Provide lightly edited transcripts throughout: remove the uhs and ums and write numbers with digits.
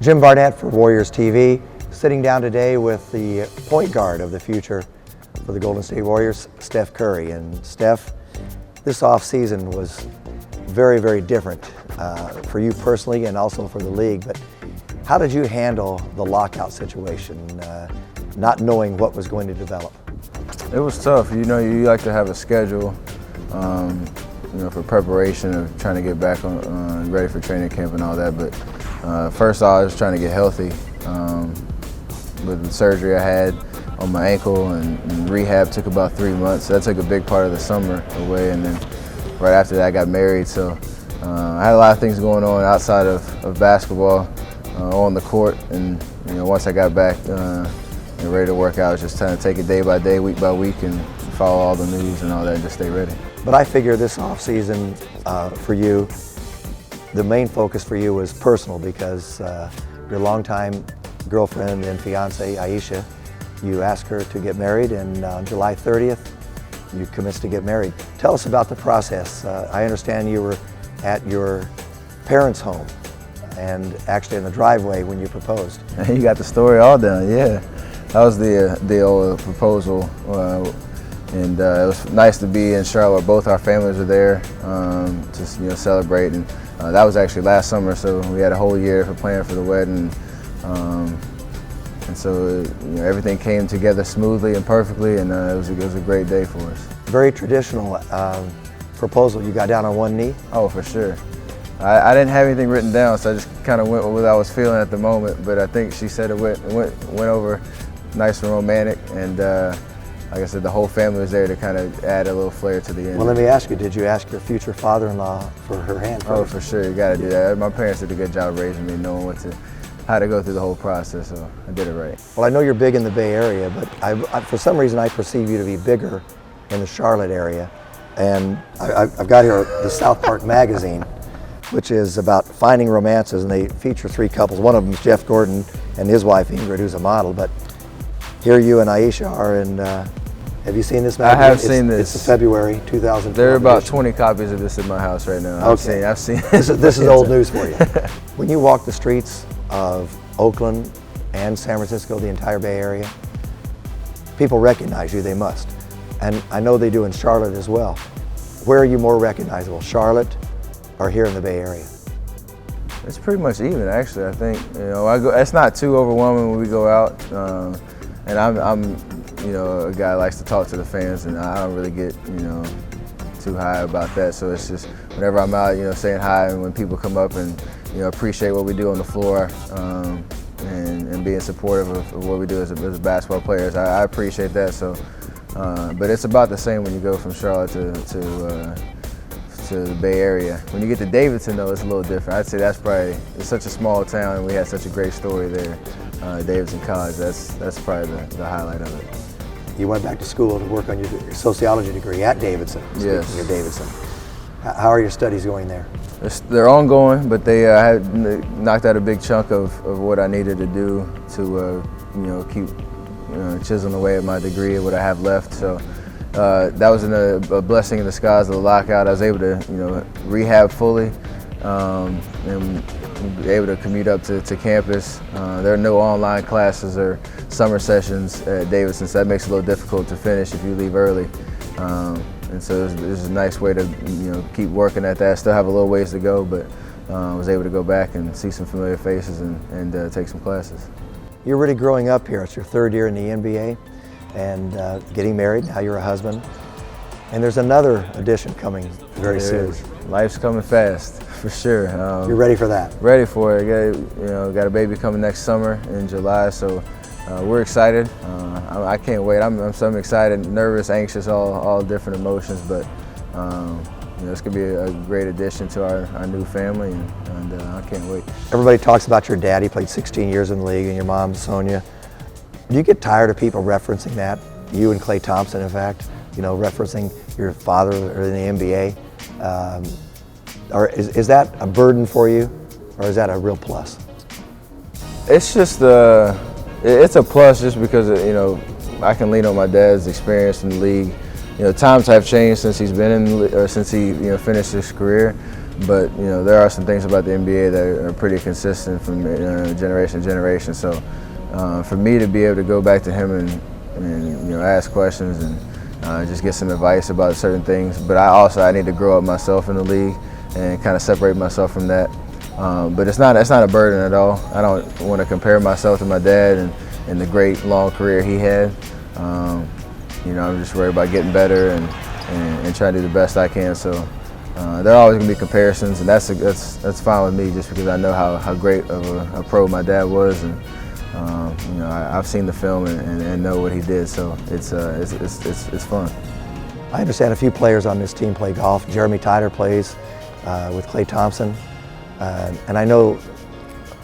Jim Barnett for Warriors TV, sitting down today with the point guard of the future for the Golden State Warriors, Steph Curry. And Steph, this offseason was very, very different for you personally and also for the league. But how did you handle the lockout situation, not knowing what was going to develop? It was tough. You know, you like to have a schedule, for preparation of trying to get back on ready for training camp and all that. But first off, I was trying to get healthy. With the surgery I had on my ankle and rehab took about 3 months. So that took a big part of the summer away. And then right after that, I got married. So I had a lot of things going on outside of basketball on the court. And once I got back ready to work out, I was just trying to take it day by day, week by week, and follow all the news and all that and just stay ready. But I figure this off-season for you, the main focus for you was personal because your longtime girlfriend and fiance, Aisha, you asked her to get married, and on July 30th, you commenced to get married. Tell us about the process. I understand you were at your parents' home and actually in the driveway when you proposed. You got the story all done, yeah. That was the old proposal. And it was nice to be in Charlotte. Both our families were there to celebrate. And that was actually last summer, so we had a whole year for planning for the wedding. And so everything came together smoothly and perfectly, and it was a great day for us. Very traditional proposal. You got down on one knee? Oh, for sure. I didn't have anything written down, so I just kind of went with what I was feeling at the moment. But I think she said it went over nice and romantic, and like I said, the whole family was there to kind of add a little flair to the end. Well, let me ask you, did you ask your future father-in-law for her hand first? Oh, for sure, you got to do that. My parents did a good job raising me, knowing how to go through the whole process, so I did it right. Well, I know you're big in the Bay Area, but for some reason I perceive you to be bigger in the Charlotte area. And I've got here the South Park magazine, which is about finding romances, and they feature 3 couples. One of them is Jeff Gordon and his wife Ingrid, who's a model. But here you and Aisha are, and have you seen this magazine? I have seen this. It's the February 2012. There are about 20 copies of this in my house right now. Okay. I've seen this is old news for you. When you walk the streets of Oakland and San Francisco, the entire Bay Area, people recognize you, they must. And I know they do in Charlotte as well. Where are you more recognizable, Charlotte or here in the Bay Area? It's pretty much even, actually. I think it's not too overwhelming when we go out, and I'm a guy that likes to talk to the fans, and I don't really get too high about that. So it's just whenever I'm out, saying hi, and when people come up and appreciate what we do on the floor, and being supportive of what we do as basketball players, I appreciate that. So, but it's about the same when you go from Charlotte to the Bay Area. When you get to Davidson, though, it's a little different. I'd say it's such a small town, and we had such a great story there. Davidson College, that's probably the highlight of it. You went back to school to work on your sociology degree at Davidson. Yes. Speaking of Davidson, how are your studies going there? They're ongoing, but they had knocked out a big chunk of what I needed to do to keep chiseling away at my degree and what I have left. So that was a blessing in disguise of the lockout. I was able to rehab fully and able to commute up to campus. There are no online classes or summer sessions at Davidson, so that makes it a little difficult to finish if you leave early. And so this is a nice way to keep working at that. Still have a little ways to go, but I was able to go back and see some familiar faces and take some classes. You're really growing up here. It's your 3rd year in the NBA and getting married. Now you're a husband. And there's another addition coming very soon. Life's coming fast, for sure. You're ready for that? Ready for it. Got a baby coming next summer in July, so we're excited. I can't wait. I'm so excited, nervous, anxious, all different emotions. But it's gonna be a great addition to our new family, and I can't wait. Everybody talks about your dad. He played 16 years in the league, and your mom, Sonia. Do you get tired of people referencing that? You and Klay Thompson, in fact, referencing your father in the NBA. Or is that a burden for you, or is that a real plus? It's just it's a plus just because I can lean on my dad's experience in the league. Times have changed since he's been since he finished his career, But you know, there are some things about the NBA that are pretty consistent from generation to generation. So for me to be able to go back to him and you know, ask questions and just get some advice about certain things. But I need to grow up myself in the league and kind of separate myself from that. But it's not a burden at all. I don't want to compare myself to my dad and the great long career he had. You know, I'm just worried about getting better and trying to do the best I can. So there are always going to be comparisons, and that's fine with me, just because I know how great of a pro my dad was, and you know, I've seen the film and know what he did. So it's fun. I understand a few players on this team play golf. Jeremy Tyler plays with Klay Thompson, and I know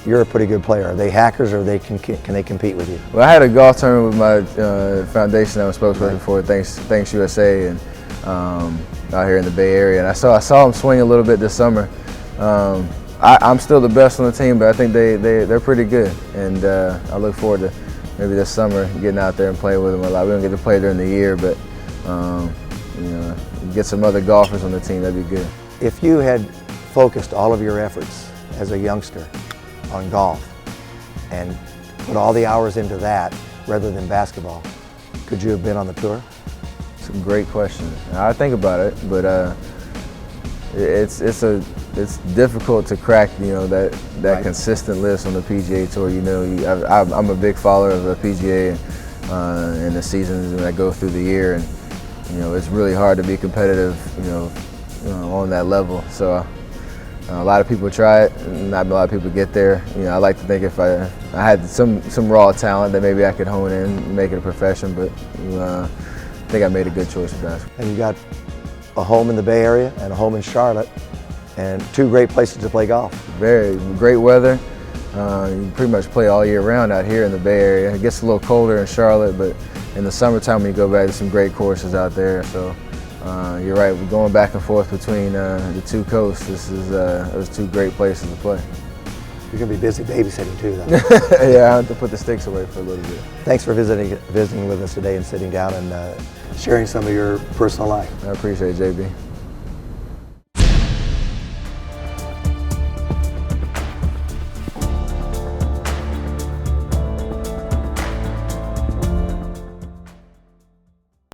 you're a pretty good player. Are they hackers, or can they compete with you? Well, I had a golf tournament with my foundation I was spokesperson for, Thanks USA, and out here in the Bay Area. And I saw them swing a little bit this summer. I'm still the best on the team, but I think they're pretty good. And I look forward to maybe this summer getting out there and playing with them a lot. We don't get to play during the year, but you know, get some other golfers on the team, that'd be good. If you had focused all of your efforts as a youngster on golf and put all the hours into that rather than basketball, could you have been on the tour? Some great questions. I think about it, but it's difficult to crack, you know, that right. Consistent list on the PGA Tour. You know, I'm a big follower of the PGA and the seasons that go through the year, and you know, it's really hard to be competitive, you know, on that level. So a lot of people try it, and not a lot of people get there. You know, I like to think if I had some raw talent that maybe I could hone in and make it a profession, but I think I made a good choice with basketball. And you got a home in the Bay Area and a home in Charlotte, and two great places to play golf. Very great weather. You pretty much play all year round out here in the Bay Area. It gets a little colder in Charlotte, but in the summertime when you go back, there's some great courses out there. So you're right, we're going back and forth between the two coasts. Those two great places to play. You're going to be busy babysitting too, though. Yeah, I have to put the sticks away for a little bit. Thanks for visiting with us today and sitting down and sharing some of your personal life. I appreciate it, JB.